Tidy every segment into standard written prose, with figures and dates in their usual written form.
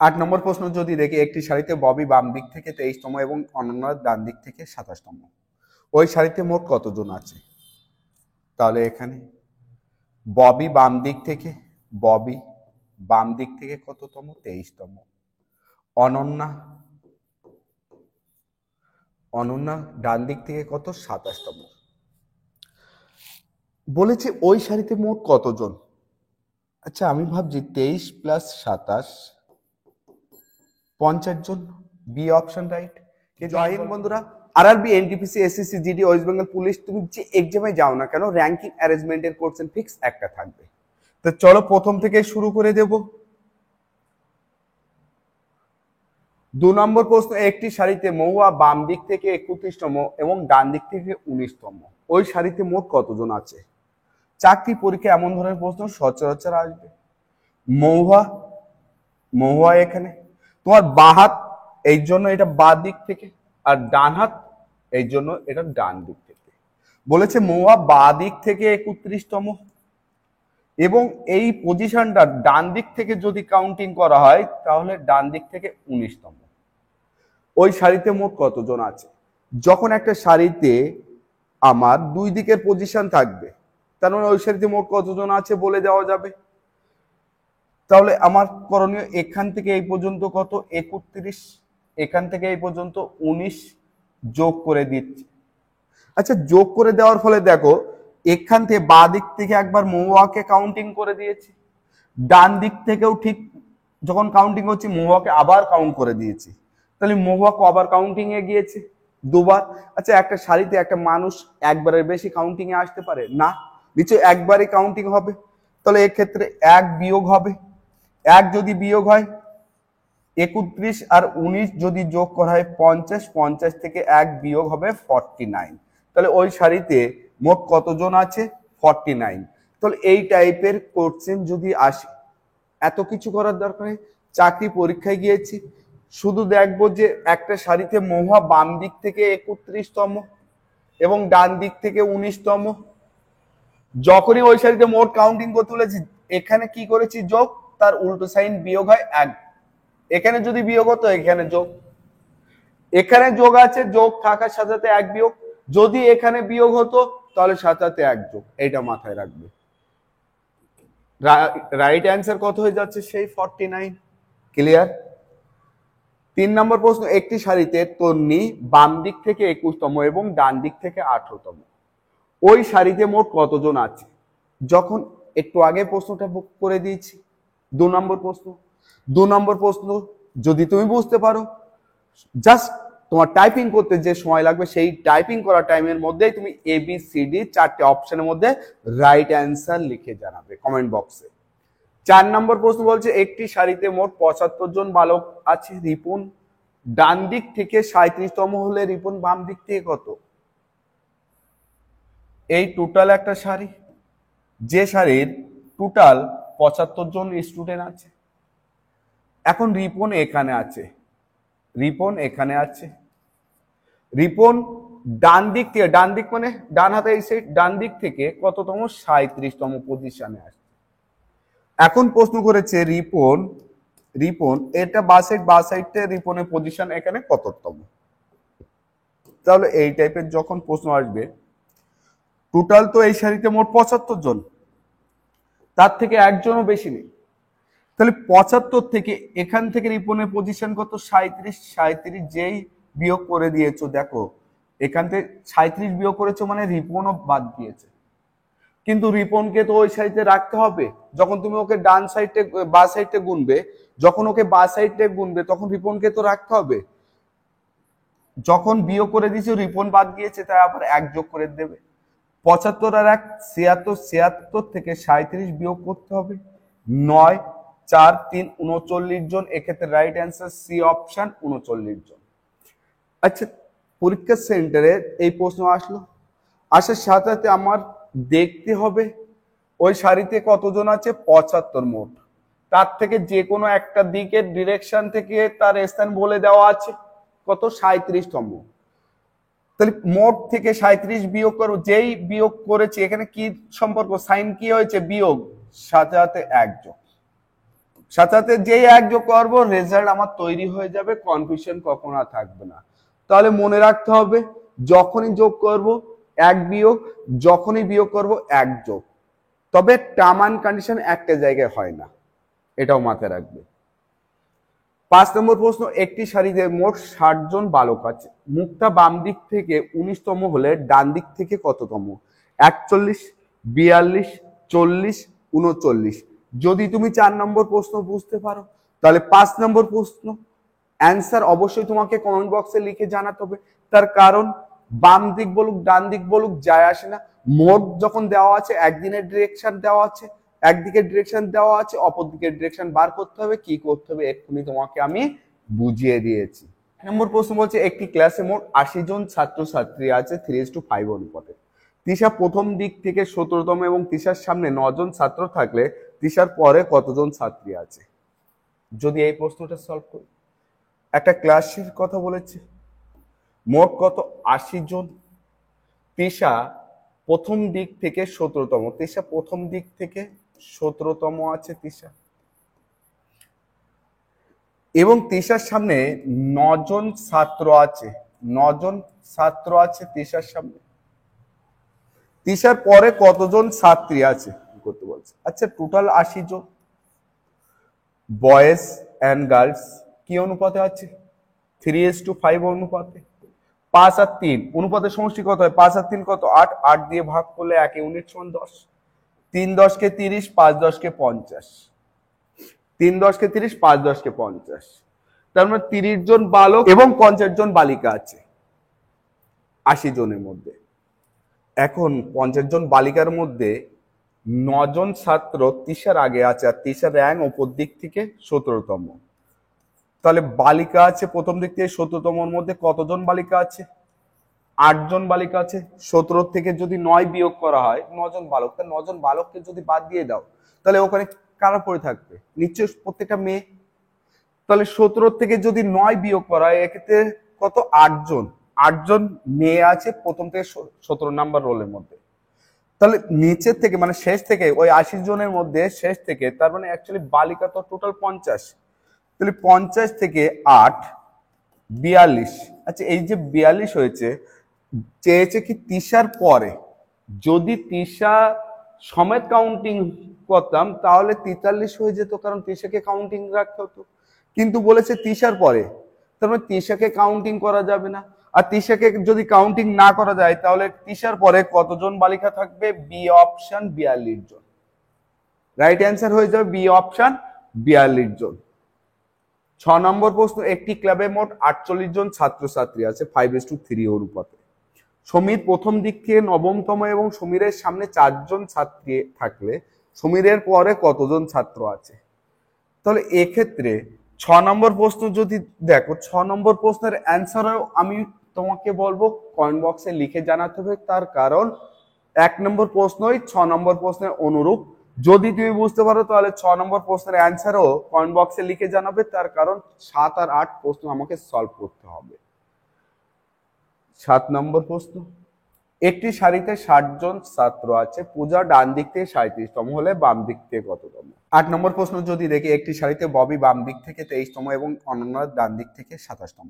8 নম্বর প্রশ্ন যদি দেখি, একটি সারিতে ববি বাম দিক থেকে 23তম এবং অনন্যা ডান দিক থেকে 27তম, ওই সারিতে মোট কতজন আছে? তাহলে এখানে ববি বাম দিক থেকে কততম? 23তম। অনন্যা ডান দিক থেকে কত? 27তম। বলেছে ওই সারিতে মোট কতজন। আচ্ছা, আমি ভাবছি 23 + 27 50 জন। B option right. জয় হিন্দ বন্ধুরা। RRB, NTPC, SSC, GD, West Bengal police, তুমি যে এক্সামে যাও না কেন, র্যাঙ্কিং অ্যারেঞ্জমেন্টের কোশ্চেন ফিক্স একটা থাকবে। তো চলো প্রথম থেকে শুরু করে দেব। 2 নম্বর প্রশ্ন, একটি সারিতে মহুয়া বাম দিক থেকে 31তম এবং ডান দিক থেকে 19তম, ওই সারিতে মোট কতজন আছে? চাকরি পরীক্ষা এমন ধরনের প্রশ্ন সচরাচর আসবে। মহুয়া এখানে তোমার বাঁ হাত, এই জন্য এটা বাঁ দিক থেকে, আর ডান হাত এই জন্য এটা ডান দিক থেকে। বলেছে মহুয়া বাঁ দিক থেকে 31তম এবং এই পজিশনটা ডান দিক থেকে যদি কাউন্টিং করা হয় তাহলে ডান দিক থেকে 19তম। ওই সারিতে মোট কতজন আছে? যখন একটা সারিতে আমার দুই দিকের পজিশন থাকবে, তার মানে ওই সারিতে মোট কতজন আছে বলে দেওয়া যাবে। তাহলে আমার করণীয়, এখান থেকে এই পর্যন্ত কত? 31, এখান থেকে এই পর্যন্ত 19 যোগ করে দিচ্ছি। আচ্ছা, যোগ করে দেওয়ার ফলে দেখো, এখান থেকে বাঁ দিক থেকে একবার মহুয়াকে কাউন্টিং করে দিয়েছি, ডান দিক থেকেও ঠিক যখন কাউন্টিং হচ্ছে মহুয়াকে আবার কাউন্ট করে দিয়েছি। তাহলে মহুয়া কবার কাউন্টিং এ গিয়েছে? দুবার। আচ্ছা, একটা সারিতে একটা মানুষ একবারের বেশি কাউন্টিং এ আসতে পারে না, নিশ্চয়ই একবারই কাউন্টিং হবে। তাহলে এক্ষেত্রে 1 বিয়োগ হবে। 1 যদি বিয়োগ হয় 31 আর 19 যদি যোগ করা হয় 50, 50 থেকে 1 বিয়োগ হবে 49। তাহলে ওই সারিতে মোট কতজন আছে? 49। তাহলে এই টাইপের কোশ্চেন যদি আসে, এত কিছু করার দরকার নেই। চাকরি পরীক্ষায় গিয়েছি, শুধু দেখবো যে একটা সারিতে মহুয়া বাম দিক থেকে 31তম এবং ডান দিক থেকে 19তম। যখনই ওই সারিতে মোট কাউন্টিং করতে বলেছি, এখানে কি করেছি? যোগ, তার উল্টো সাইন বিয়োগ হয় 1। এখানে যদি বিয়োগ হতো এখানে যোগ, এখানে যোগ আছে, যোগ থাকার সাথে সাথে 1 বিয়োগ, যদি এখানে বিয়োগ হতো তাহলে সাথে সাথে 1 যোগ। এটা মাথায় রাখবে। রাইট অ্যান্সার কত হয়ে যাচ্ছে? সেই 49। ক্লিয়ার? 3 নম্বর প্রশ্ন, একটি সারিতে তন্নি বাম দিক থেকে 21তম এবং ডান দিক থেকে 18তম, ওই সারিতে মোট কতজন আছে? যখন একটু আগে প্রশ্নটা বুক করে দিয়েছি, 2 নম্বর প্রশ্ন যদি তুমি বুঝতে পারো, জাস্ট তোমার টাইপিং করতে যে সময় লাগবে সেই টাইপিং করা টাইমের মধ্যেই তুমি ABCD 4টে অপশনের মধ্যে রাইট অ্যান্সার লিখে জানাবে কমেন্ট বক্সে। 4 নম্বর প্রশ্ন বলছে, একটি সারিতে মোট 75 জন বালক আছে। রিপন ডান দিক থেকে 37তম হলে রিপন বাম দিক থেকে কত? এই টোটাল একটা সারি, যে সারির টোটাল 75 জন স্টুডেন্ট আছে। এখন রিপন এখানে আছে, রিপন ডান দিক থেকে, ডান দিক মানে ডান হাতে এই সাইড, ডান দিক থেকে কততম? 37তম পজিশনে আছে। এখন প্রশ্ন করেছে রিপন এটা বাঁ সাইডে রিপনের পজিশন এখানে কততম। তাহলে এই টাইপের যখন প্রশ্ন আসবে, টোটাল তো এই সারিতে মোট 75 জন, তার থেকে একজনও বেশি নেই। তাহলে 75 থেকে এখান থেকে রিপনের পজিশন কত? 37। যেই বিয়োগ করে দিয়েছো, দেখো এখান থেকে 37 বিয়োগ করেছো মানে রিপনও বাদ দিয়েছে, কিন্তু রিপনকে তো ওই সাইডে রাখতে হবে। যখন তুমি ওকে ডান সাইডে বাঁ সাইডে গুনবে, তখন রিপনকে তো রাখতে হবে। যখন বিয়োগ করে দিয়েছো রিপন বাদ গিয়েছে, তাই আবার 1 যোগ করে দেবে। 75 আর 1 76, 76 থেকে 37 বিয়োগ করতে হবে 9, 4, 3 39 জন। এক্ষেত্রে রাইট অ্যান্সার সি অপশন, 39 জন। আচ্ছা, পরীক্ষা সেন্টারে এই প্রশ্ন আসার সাথে সাথে আমার দেখতে হবে ওই সারিতে কতজন আছে? 75 মোট। তার থেকে যে কোনো একটা দিকের ডিরেকশন থেকে তার স্থান বলে দেওয়া আছে কত? 37তম। তাহলে মোট থেকে 37 বিয়োগ করো, যেই বিয়োগ করেছে এখানে কি সম্পর্ক? সাইন কি হয়েছে? বিয়োগ, সাথে সাথে 1 যোগ। সাথে সাথে যেই এক যোগ করবো রেজাল্ট আমার তৈরি হয়ে যাবে, কনফিউশন কখনো আর থাকবে না। তাহলে মনে রাখতে হবে যখনই যোগ করব এক বিয়োগ, যখনই বিয়োগ করব এক যোগ। তবে টার্ম অ্যান্ড কন্ডিশন একটা জায়গায় হয় না, এটাও মাথায় রাখবে। 5 নম্বর প্রশ্ন, একটি সারিতে মোট 60 জন বালক আছে, মুক্তা বাম দিক থেকে 19তম হলে ডান দিক থেকে কততম? 41, 42, 40, 39। যদি তুমি 4 নম্বর প্রশ্ন বুঝতে পারো তাহলে 5 নম্বর প্রশ্ন অ্যান্সার অবশ্যই তোমাকে কমেন্ট বক্সে লিখে জানাতে হবে। তার কারণ বাম দিক বলুক ডান দিক বলুক যায় আসে না, মোট যখন দেওয়া আছে একদিনের ডিরেকশন দেওয়া আছে, একদিকে ডিরেকশন দেওয়া আছে, অপর দিকে ডিরেকশন বার করতে হবে, কি করতে হবে এক্ষুনি তোমাকে আমি বুঝিয়ে দিয়েছি। নম্বর প্রশ্ন বলছে একটি ক্লাসে মোট 80 জন ছাত্রছাত্রী আছে 3:5 অনুপাতে। তিশা প্রথম দিক থেকে 17তম এবং তিশার সামনে 9 জন ছাত্র থাকলে তিশার পরে কতজন ছাত্রী আছে? যদি এই প্রশ্নটা সলভ করি, একটা ক্লাসের কথা বলেছে, মোট কত? 80 জন। তিশা প্রথম দিক থেকে 17তম, তিশা প্রথম দিক থেকে 17তম আছে তিশা, এবং তিশার সামনে 9 জন ছাত্র আছে, 9 জন ছাত্র আছে তিশার সামনে। তিশার পরে কতজন ছাত্রী আছে করতে বলছে। আচ্ছা, টোটাল 80 জন বয়েজ অ্যান্ড গার্লস কি অনুপাতে আছে? 3:5 অনুপাতে। 5 আর 3 অনুপাতের সমষ্টি কত হয়? 5 আর 3 কত? 8, 8 দিয়ে ভাগ করলে 1 ইউনিট সমান 10, 3 10 কে 30, 5 10 কে 50, 3 10 কে 30, 5 10 কে 50। তার মানে 30 জন বালক এবং 50 জন বালিকা আছে 80 জনের মধ্যে। এখন 50 জন বালিকার মধ্যে 9 জন ছাত্র তিশার আগে আছে, আর তিশার র্যাঙ্ক ওপর দিক থেকে 17তম। তাহলে বালিকা আছে প্রথম দিক থেকে 17তমর মধ্যে কতজন বালিকা আছে? 8 জন বালিকা আছে। 17 থেকে যদি 9 বিয়োগ করা হয় 9 জন বালক, তাহলে 9 জন বালককে যদি বাদ দিয়ে দাও তাহলে ওখানে কারা পড়ে থাকবে? নিশ্চয় প্রত্যেকটা মেয়ে। তাহলে 17 থেকে যদি 9 বিয়োগ করা হয় এক্ষেত্রে কত? 8 জন, 8 জন মেয়ে আছে প্রথম থেকে 17 নাম্বার রোলের মধ্যে। তাহলে নিচের থেকে মানে শেষ থেকে ওই 80 জনের মধ্যে শেষ থেকে, তার মানে অ্যাকচুয়ালি বালিকা তো টোটাল 50। তাহলে 50 থেকে 8 42। আচ্ছা, এই যে 42 হয়েছে, চেয়েছে কি তিশার পরে। যদি তিশা সমেত কাউন্টিং করতাম তাহলে 43 হয়ে যেত, কারণ তিশাকে কাউন্টিং রাখতে হতো। কিন্তু বলেছে তিশার পরে, তার মানে তিশাকে কাউন্টিং করা যাবে না। আর তিশাকে যদি কাউন্টিং না করা যায় তাহলে তিশার পরে কতজন বালিকা থাকবে? বি অপশন 42 জন। রাইট অ্যান্সার হয়ে যাবে বি অপশন 42 জন। 6 নম্বর প্রশ্ন, একটি ক্লাবে মোট 48 জন ছাত্রছাত্রী আছে 5:3 অনুপাতে। সমীর প্রথম দিক থেকে 9তম এবং সমীরের সামনে 4 জন ছাত্রী থাকলে সমীরের পরে কতজন ছাত্র আছে? তাহলে এক্ষেত্রে 6 নম্বর প্রশ্ন যদি দেখো, 6 নম্বর প্রশ্নের অ্যান্সারও আমি তোমাকে বলবো কমেন্ট বক্সে লিখে জানাতে হবে। তার কারণ 1 নম্বর প্রশ্নই 6 নম্বর প্রশ্নের অনুরূপ। যদি তুমি বুঝতে পারো তাহলে 6 নম্বর প্রশ্নের অ্যান্সারও কমেন্ট বক্সে লিখে জানাবে। তার কারণ 7 আর 8 প্রশ্ন আমাকে সলভ করতে হবে। 7 নম্বর প্রশ্ন, একটি সারিতে 60 জন ছাত্র আছে, পূজা ডান দিক থেকে 37তম হলে বাম দিক থেকে কততম? 8 নম্বর প্রশ্ন যদি দেখি, একটি সারিতে ববি বাম দিক থেকে 23তম এবং অনন্যা ডান দিক থেকে 27তম,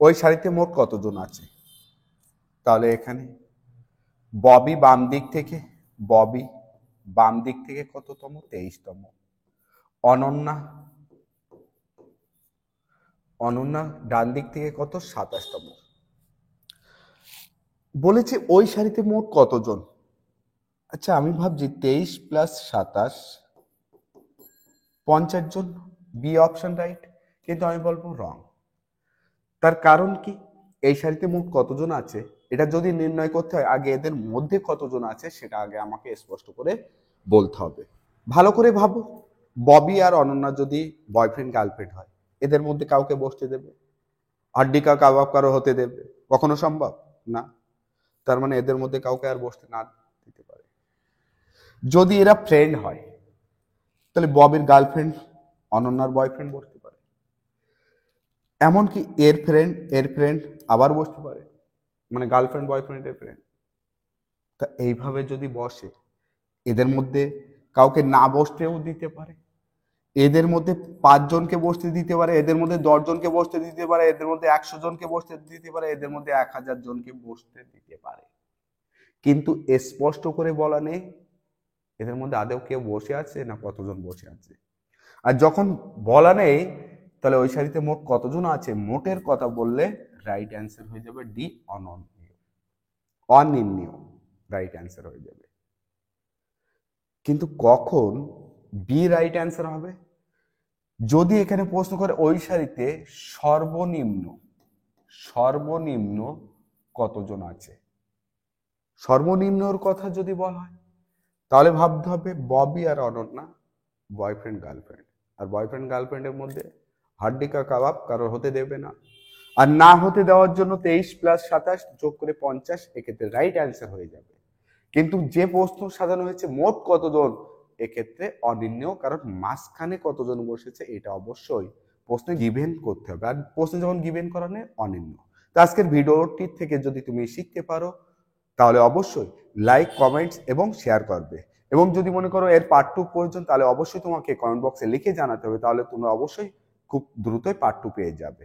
ওই সারিতে মোট কতজন আছে? তাহলে এখানে ববি বাম দিক থেকে, ববি বাম দিক থেকে কততম? 23তম। অনন্যা, অনন্যা ডান দিক থেকে কত? 27তম। বলেছে ওই সারিতে মোট কতজন। আচ্ছা, আমি ভাবছি 23 + 27 50 জন, বি অপশন রাইট। কিন্তু আমি বলবো রং। তার কারণ কি? এই সারিতে মোট কতজন আছে এটা যদি নির্ণয় করতে হয় আগে এদের মধ্যে কতজন আছে সেটা আগে আমাকে স্পষ্ট করে বলতে হবে। ভালো করে ভাবো, ববি আর অনন্যা যদি বয়ফ্রেন্ড গার্লফ্রেন্ড হয়, এদের মধ্যে কাউকে বসতে দেবে? হাড্ডি কা কাবাব কারো হতে দেবে? কখনো সম্ভব না। তার মানে এদের মধ্যে কাউকে আর বসতে না দিতে পারে। যদি এরা ফ্রেন্ড হয় তাহলে ববির গার্লফ্রেন্ড অনন্যার বয়ফ্রেন্ড বসতে পারে, এমনকি এর ফ্রেন্ড আবার বসতে পারে, মানে গার্লফ্রেন্ড বয়ফ্রেন্ডের ফ্রেন্ড। তা এইভাবে যদি বসে এদের মধ্যে কাউকে না বসতেও দিতে পারে। এদের মধ্যে 5 জনকে বসতে দিতে পারে, এদের মধ্যে 10 জনকে বসতে দিতে পারে, এদের মধ্যে 100 জনকে বসতে দিতে পারে, এদের মধ্যে 1000 জনকে বসতে দিতে পারে, কিন্তু স্পষ্ট করে বলা নেই এদের মধ্যে আদৌ কেউ বসে আছে না কতজন বসে আছে। আর যখন বলা নেই তাহলে ওই সারিতে মোট কতজন আছে, মোটের কথা বললে রাইট অ্যান্সার হয়ে যাবে ডি, অনন্যেয়, অনির্ণেয় রাইট অ্যান্সার হয়ে যাবে। কিন্তু কখন বি রাইট অ্যান্সার হবে? যদি এখানে প্রশ্ন করে ওই সারিতে সর্বনিম্ন সর্বনিম্ন কতজন আছে, সর্বনিম্নর কথা যদি বলা হয় তাহলে ভাবতে হবে ববি আর অনন্যা বয়ফ্রেন্ড গার্লফ্রেন্ড, আর বয়ফ্রেন্ড গার্লফ্রেন্ডের মধ্যে হাড্ডি কা কাবাব কারোর হতে দেবে না, আর না হতে দেওয়ার জন্য 23 + 27 যোগ করে 50, এক্ষেত্রে রাইট অ্যান্সার হয়ে যাবে। কিন্তু যে প্রশ্ন সাজানো হয়েছে মোট কতজন, এক্ষেত্রে অনির্ণেয়, কারণ মাঝখানে কতজন বসেছে এটা অবশ্যই প্রশ্নে গিভেন করতে হবে, আর প্রশ্নে যখন গিভেন করা নেই অনির্ণেয়। তো আজকের ভিডিওটির থেকে যদি তুমি শিখতে পারো তাহলে অবশ্যই লাইক, কমেন্টস এবং শেয়ার করবে, এবং যদি মনে করো এর পার্ট 2 প্রয়োজন তাহলে অবশ্যই তোমাকে কমেন্ট বক্সে লিখে জানাতে হবে, তাহলে তোমরা অবশ্যই খুব দ্রুতই পার্ট 2 পেয়ে যাবে।